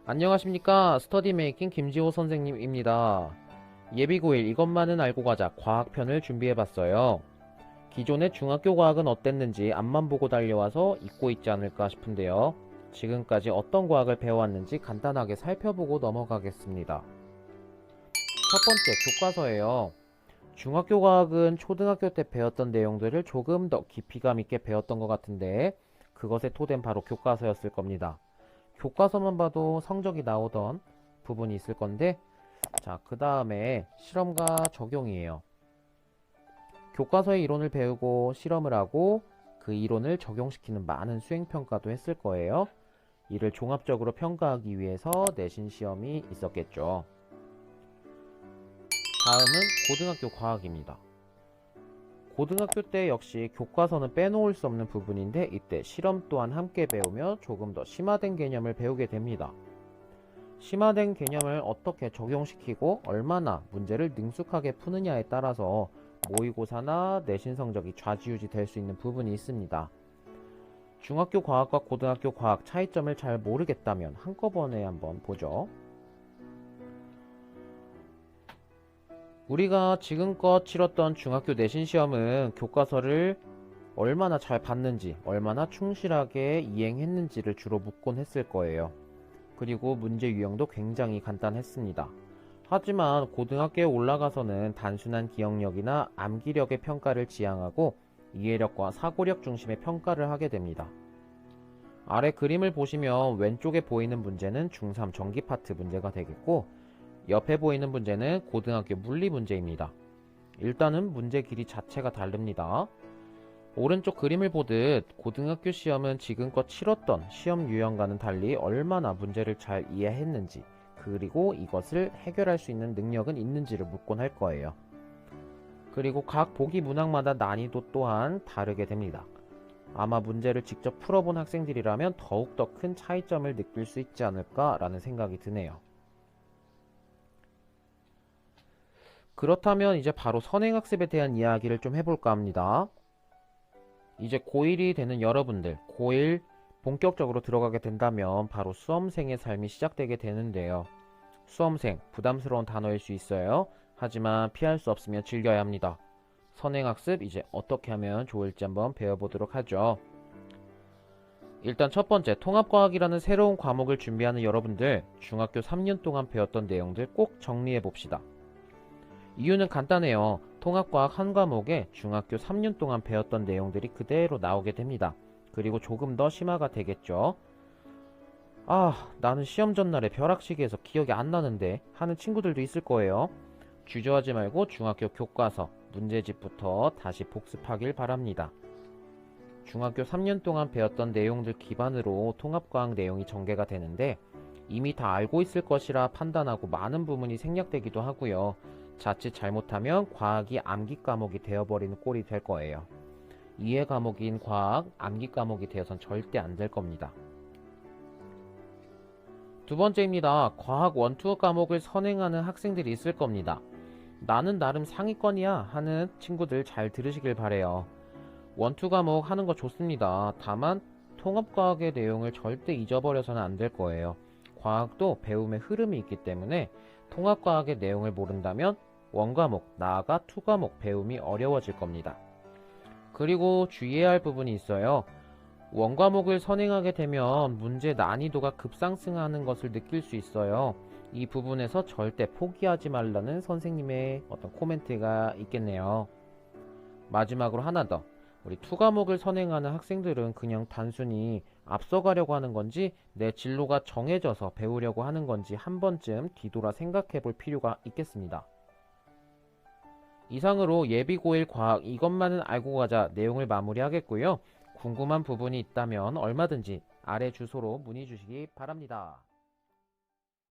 안녕하십니까. 스터디 메이킹 김지호 선생님입니다. 예비고일 이것만은 알고 가자 과학편을 준비해봤어요. 기존의 중학교 과학은 어땠는지 앞만 보고 달려와서 잊고 있지 않을까 싶은데요. 지금까지 어떤 과학을 배워왔는지 간단하게 살펴보고 넘어가겠습니다. 첫 번째, 교과서예요. 중학교 과학은 초등학교 때 배웠던 내용들을 조금 더 깊이감 있게 배웠던 것 같은데 그것의 토대는 바로 교과서였을 겁니다. 교과서만 봐도 성적이 나오던 부분이 있을 건데, 자, 그 다음에 실험과 적용이에요. 교과서의 이론을 배우고 실험을 하고 그 이론을 적용시키는 많은 수행평가도 했을 거예요. 이를 종합적으로 평가하기 위해서 내신 시험이 있었겠죠. 다음은 고등학교 과학입니다. 고등학교 때 역시 교과서는 빼놓을 수 없는 부분인데 이때 실험 또한 함께 배우며 조금 더 심화된 개념을 배우게 됩니다. 심화된 개념을 어떻게 적용시키고 얼마나 문제를 능숙하게 푸느냐에 따라서 모의고사나 내신 성적이 좌지우지 될 수 있는 부분이 있습니다. 중학교 과학과 고등학교 과학 차이점을 잘 모르겠다면 한꺼번에 한번 보죠. 우리가 지금껏 치렀던 중학교 내신 시험은 교과서를 얼마나 잘 봤는지, 얼마나 충실하게 이행했는지를 주로 묻곤 했을 거예요. 그리고 문제 유형도 굉장히 간단했습니다. 하지만 고등학교에 올라가서는 단순한 기억력이나 암기력의 평가를 지향하고 이해력과 사고력 중심의 평가를 하게 됩니다. 아래 그림을 보시면 왼쪽에 보이는 문제는 중3 전기 파트 문제가 되겠고 옆에 보이는 문제는 고등학교 물리 문제입니다. 일단은 문제 길이 자체가 다릅니다. 오른쪽 그림을 보듯 고등학교 시험은 지금껏 치렀던 시험 유형과는 달리 얼마나 문제를 잘 이해했는지 그리고 이것을 해결할 수 있는 능력은 있는지를 묻곤 할 거예요. 그리고 각 보기 문항마다 난이도 또한 다르게 됩니다. 아마 문제를 직접 풀어본 학생들이라면 더욱더 큰 차이점을 느낄 수 있지 않을까라는 생각이 드네요. 그렇다면 이제 바로 선행학습에 대한 이야기를 좀 해볼까 합니다. 이제 고1이 되는 여러분들, 고1 본격적으로 들어가게 된다면 바로 수험생의 삶이 시작되게 되는데요. 수험생, 부담스러운 단어일 수 있어요. 하지만 피할 수 없으면 즐겨야 합니다. 선행학습 이제 어떻게 하면 좋을지 한번 배워보도록 하죠. 일단 첫 번째, 통합과학이라는 새로운 과목을 준비하는 여러분들, 중학교 3년 동안 배웠던 내용들 꼭 정리해 봅시다. 이유는 간단해요. 통합과학 한 과목에 중학교 3년 동안 배웠던 내용들이 그대로 나오게 됩니다. 그리고 조금 더 심화가 되겠죠. 아, 나는 시험 전날에 벼락치기해서 기억이 안 나는데 하는 친구들도 있을 거예요. 주저하지 말고 중학교 교과서, 문제집부터 다시 복습하길 바랍니다. 중학교 3년 동안 배웠던 내용들 기반으로 통합과학 내용이 전개가 되는데 이미 다 알고 있을 것이라 판단하고 많은 부분이 생략되기도 하고요. 자칫 잘못하면 과학이 암기 과목이 되어버리는 꼴이 될 거예요. 이해 과목인 과학, 암기 과목이 되어선 절대 안 될 겁니다. 두 번째입니다. 과학 원투어 과목을 선행하는 학생들이 있을 겁니다. 나는 나름 상위권이야 하는 친구들 잘 들으시길 바래요. 원투 과목 하는 거 좋습니다. 다만 통합과학의 내용을 절대 잊어버려서는 안 될 거예요. 과학도 배움의 흐름이 있기 때문에 통합과학의 내용을 모른다면 원과목, 나아가 투과목 배움이 어려워질 겁니다. 그리고 주의해야 할 부분이 있어요. 원과목을 선행하게 되면 문제 난이도가 급상승하는 것을 느낄 수 있어요. 이 부분에서 절대 포기하지 말라는 선생님의 어떤 코멘트가 있겠네요. 마지막으로 하나 더. 우리 투과목을 선행하는 학생들은 그냥 단순히 앞서가려고 하는 건지 내 진로가 정해져서 배우려고 하는 건지 한 번쯤 뒤돌아 생각해 볼 필요가 있겠습니다. 이상으로 예비고1 과학 이것만은 알고 가자 내용을 마무리하겠고요. 궁금한 부분이 있다면 얼마든지 아래 주소로 문의 주시기 바랍니다.